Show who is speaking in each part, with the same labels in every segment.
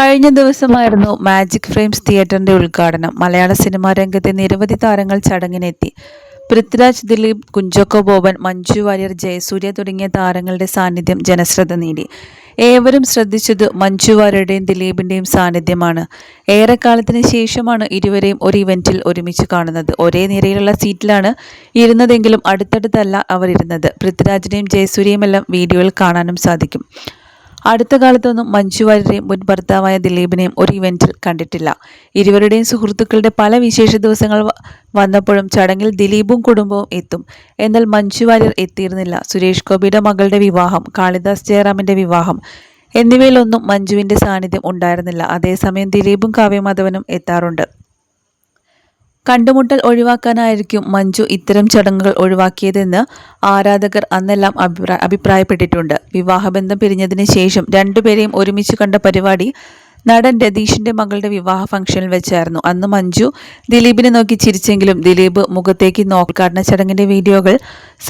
Speaker 1: കഴിഞ്ഞ ദിവസമായിരുന്നു magic frames തിയേറ്ററിന്റെ ഉദ്ഘാടനം. മലയാള സിനിമാ രംഗത്തെ നിരവധി താരങ്ങൾ ചടങ്ങിനെത്തി. പൃഥ്വിരാജ്, ദിലീപ്, കുഞ്ചാക്കോ ബോബൻ, മഞ്ജു വാര്യർ, ജയസൂര്യ തുടങ്ങിയ താരങ്ങളുടെ സാന്നിധ്യം ജനശ്രദ്ധ നേടി. ഏവരും ശ്രദ്ധിച്ചത് മഞ്ജു വാര്യരുടെയും ദിലീപിന്റെയും സാന്നിധ്യമാണ്. ഏറെക്കാലത്തിന് ശേഷമാണ് ഇരുവരെയും ഒരു ഇവന്റിൽ ഒരുമിച്ച് കാണുന്നത്. ഒരേ നിരയിലുള്ള സീറ്റിലാണ് ഇരുന്നതെങ്കിലും അടുത്തടുത്തല്ല അവർ ഇരുന്നത്. പൃഥ്വിരാജിനെയും ജയസൂര്യയുമെല്ലാം വീഡിയോയിൽ കാണാനും സാധിക്കും. അടുത്ത കാലത്തൊന്നും മഞ്ജു വാര്യരെയും മുൻ ഭർത്താവായ ദിലീപിനെയും ഒരു ഇവന്റിൽ കണ്ടിട്ടില്ല. ഇരുവരുടെയും സുഹൃത്തുക്കളുടെ പല വിശേഷ ദിവസങ്ങൾ വന്നപ്പോഴും ചടങ്ങിൽ ദിലീപും കുടുംബവും എത്തും. എന്നാൽ മഞ്ജു വാര്യർ എത്തിയിരുന്നില്ല. സുരേഷ് ഗോപിയുടെ മകളുടെ വിവാഹം, കാളിദാസ് ജയറാമിന്റെ വിവാഹം എന്നിവയിലൊന്നും മഞ്ജുവിന്റെ സാന്നിധ്യം ഉണ്ടായിരുന്നില്ല. അതേസമയം ദിലീപും കാവ്യമാധവനും എത്താറുണ്ട്. കണ്ടുമുട്ടൽ ഒഴിവാക്കാനായിരിക്കും മഞ്ജു ഇത്തരം ചടങ്ങുകൾ ഒഴിവാക്കിയതെന്ന് ആരാധകർ അന്നെല്ലാം അഭിപ്രായപ്പെട്ടിട്ടുണ്ട്. വിവാഹബന്ധം പിരിഞ്ഞതിന് ശേഷം രണ്ടുപേരെയും ഒരുമിച്ച് കണ്ട പരിപാടി നടൻ രതീഷിന്റെ മകളുടെ വിവാഹ ഫംഗ്ഷനിൽ വെച്ചായിരുന്നു. അന്ന് മഞ്ജു ദിലീപിനെ നോക്കി ചിരിച്ചെങ്കിലും ദിലീപ് മുഖത്തേക്ക് ഉദ്ഘാടന ചടങ്ങിന്റെ വീഡിയോകൾ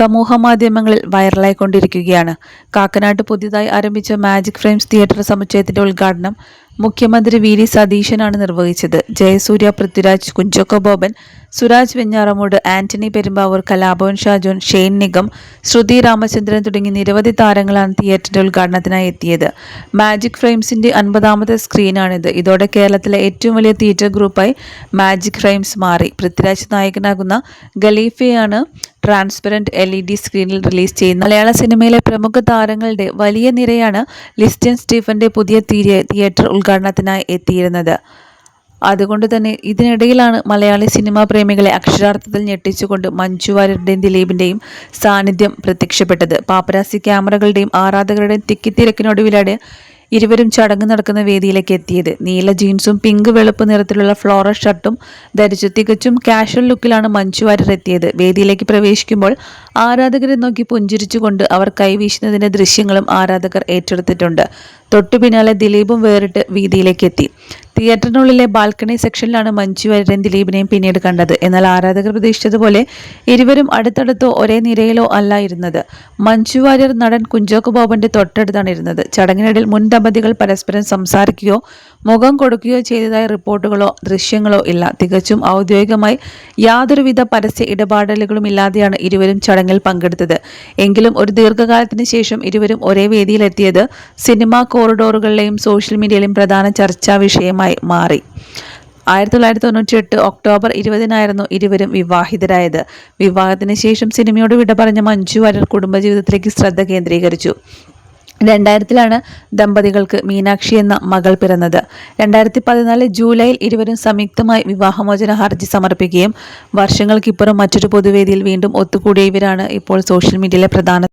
Speaker 1: സമൂഹ മാധ്യമങ്ങളിൽ വൈറലായിക്കൊണ്ടിരിക്കുകയാണ്. കാക്കനാട്ട് പുതിയതായി ആരംഭിച്ച മാജിക് ഫ്രെയിംസ് തിയേറ്റർ സമുച്ചയത്തിന്റെ ഉദ്ഘാടനം മുഖ്യമന്ത്രി വി.ഡി. സതീശനാണ് നിർവഹിച്ചത്. ജയസൂര്യ, പൃഥ്വിരാജ്, കുഞ്ചാക്കോ ബോബൻ, സുരാജ് വെഞ്ഞാറമൂട്, ആന്റണി പെരുമ്പാവൂർ, കലാഭവൻ ഷാജോൻ, ഷെയ്ൻ നിഗം, ശ്രുതി രാമചന്ദ്രൻ തുടങ്ങി നിരവധി താരങ്ങളാണ് തിയേറ്ററിന്റെ ഉദ്ഘാടനത്തിനായി എത്തിയത്. മാജിക് ഫ്രെയിംസിന്റെ 50ാമത്തെ സ്ക്രീനാണിത്. ഇതോടെ കേരളത്തിലെ ഏറ്റവും വലിയ തിയേറ്റർ ഗ്രൂപ്പായി മാജിക് ഫ്രെയിംസ് മാറി. പൃഥ്വിരാജ് നായകനാകുന്ന ഖലീഫയാണ് ട്രാൻസ്പെറന്റ് LED സ്ക്രീനിൽ റിലീസ് ചെയ്യുന്നത്. മലയാള സിനിമയിലെ പ്രമുഖ താരങ്ങളുടെ വലിയ നിരയാണ് ലിസ്റ്റൻ സ്റ്റീഫന്റെ പുതിയ തിയേറ്റർ ഉദ്ഘാടനത്തിനായി എത്തിയിരുന്നത്. അതുകൊണ്ട് തന്നെ ഇതിനിടയിലാണ് മലയാളി സിനിമാ പ്രേമികളെ അക്ഷരാർത്ഥത്തിൽ ഞെട്ടിച്ചുകൊണ്ട് മഞ്ജു വാര്യരുടെയും ദിലീപിന്റെയും സാന്നിധ്യം പ്രത്യക്ഷപ്പെട്ടത്. പാപ്പരാസി ക്യാമറകളുടെയും ആരാധകരുടെയും തിക്കിത്തിരക്കിനൊടുവിലാണ് ഇരുവരും ചടങ്ങ് നടക്കുന്ന വേദിയിലേക്ക് എത്തിയത്. നീല ജീൻസും പിങ്ക് വെളുപ്പ് നിറത്തിലുള്ള ഫ്ലോറൽ ഷർട്ടും ധരിച്ച് തികച്ചും കാഷ്വൽ ലുക്കിലാണ് മഞ്ജു വാര്യർ എത്തിയത്. വേദിയിലേക്ക് പ്രവേശിക്കുമ്പോൾ ആരാധകരെ നോക്കി പുഞ്ചിരിച്ചുകൊണ്ട് അവർ കൈവീശുന്നതിന്റെ ദൃശ്യങ്ങളും ആരാധകർ ഏറ്റെടുത്തിട്ടുണ്ട്. തൊട്ടു പിന്നാലെ ദിലീപും വേറിട്ട് വേദിയിലേക്ക് എത്തി. തിയേറ്ററിനുള്ളിലെ ബാൽക്കണി സെക്ഷനിലാണ് മഞ്ജു വാര്യരെയും ദിലീപിനെയും പിന്നീട് കണ്ടത്. എന്നാൽ ആരാധകർ പ്രതീക്ഷിച്ചതുപോലെ ഇരുവരും അടുത്തടുത്തോ ഒരേ നിരയിലോ അല്ല ഇരുന്നത്. മഞ്ജു വാര്യർ നടൻ കുഞ്ചാക്കോ ബോബന്റെ തൊട്ടടുത്താണ് ഇരുന്നത്. ചടങ്ങിനിടയിൽ മുൻ ദമ്പതികൾ പരസ്പരം സംസാരിക്കുകയോ മുഖം കൊടുക്കുകയോ ചെയ്തതായി റിപ്പോർട്ടുകളോ ദൃശ്യങ്ങളോ ഇല്ല. തികച്ചും ഔദ്യോഗികമായി യാതൊരുവിധ പരസ്യ ഇടപാടലുകളും ഇല്ലാതെയാണ് ഇരുവരും ചടങ്ങിൽ പങ്കെടുത്തത്. എങ്കിലും ഒരു ദീർഘകാലത്തിന് ശേഷം ഇരുവരും ഒരേ വേദിയിലെത്തിയത് സിനിമാ കോറിഡോറുകളിലെയും സോഷ്യൽ മീഡിയയിലെയും പ്രധാന ചർച്ചാ വിഷയമായി മാറി. 1998 ഒക്ടോബർ 20-നായിരുന്നു ഇരുവരും വിവാഹിതരായത്. വിവാഹത്തിന് ശേഷം സിനിമയോട് വിട പറഞ്ഞ മഞ്ജു വാര്യർ കുടുംബജീവിതത്തിലേക്ക് ശ്രദ്ധ കേന്ദ്രീകരിച്ചു. 2000-ലാണ് ദമ്പതികൾക്ക് മീനാക്ഷി എന്ന മകൾ പിറന്നത്. 2014 ജൂലൈയിൽ ഇരുവരും സംയുക്തമായി വിവാഹമോചന ഹർജി സമർപ്പിക്കുകയും വർഷങ്ങൾക്കിപ്പുറം മറ്റൊരു പൊതുവേദിയിൽ വീണ്ടും ഒത്തുകൂടിയ ഇവരാണ് ഇപ്പോൾ സോഷ്യൽ മീഡിയയിലെ പ്രധാന